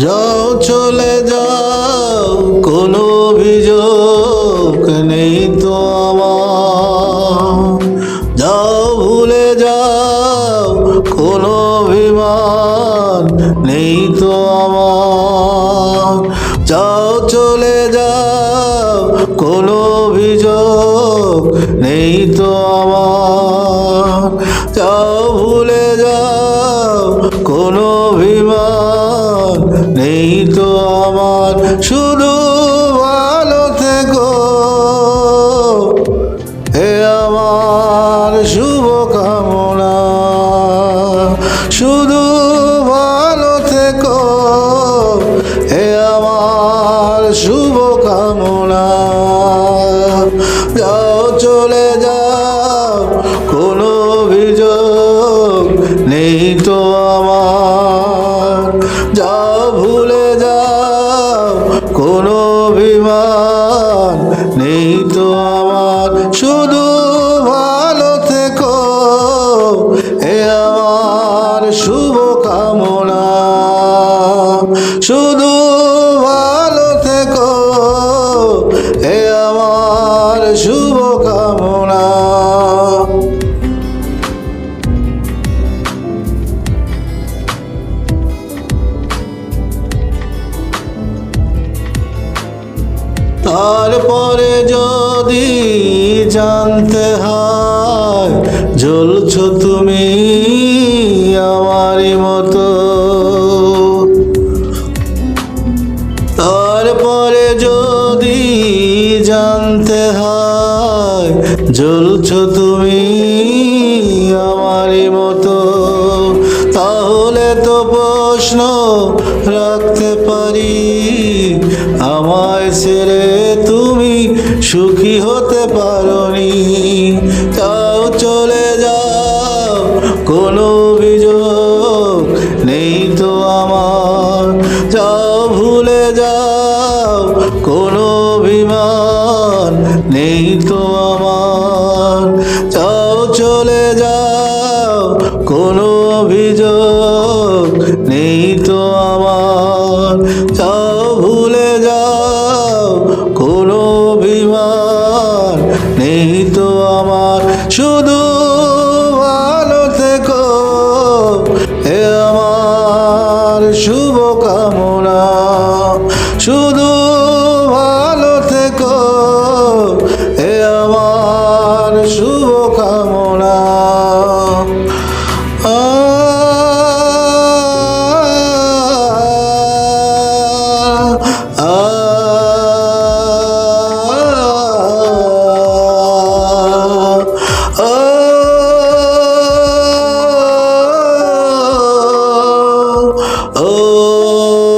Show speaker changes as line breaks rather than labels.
যাও চলে যাও, কোনো অভিযোগ নেই তো আমার। যাও ভুলে যাও, কোনো অভিমান নেই তো আমার। যাও চলে যাও, কোনো অভিযোগ নেই তো আমার। যাও ভুলে যাও, কোনো অভিমান নেই তো আমার। শুধু ভালো থেকো, হে আমার শুভ কামনা। শুধু ভালো থেকো, হে আমার শুভ কামনা। যাও চলে যাও, কোনো অভিযোগ নেই তো আমার। যাও ভুলে যাও, কোনো অভিমান নেই তো আমার। শুধু ভালো থেকো, এ আমার শুভ কামনা। শুধু ভালো থেকো, এ আমার শুভ কামনা। তারপরে যদি জানতে হয়, জ্বলছো তুমি আমারই মতো। তারপরে যদি জানতে হয়, জ্বলছো তুমি আমারই মতো। তাহলে তো প্রশ্ন রাখতে পারি, আমায় ছেড়ে তুমি সুখী হতে পারোনি। যাও চলে যাও, কোনো অভিযোগ নেই তো আমার। যাও ভুলে যাও, কোনো অভিমান নেই তো আমার। যাও চলে যাও, কোনো অভিযোগ নেই তো আমার। যাও ভুলে যাও, কোনো অভিমান নেই তো আমার। শুধু ভালো থেকো, হে আমার শুভ কামনা। শুধু ভালো থেকো, হে আমার শুভ কামনা। Oh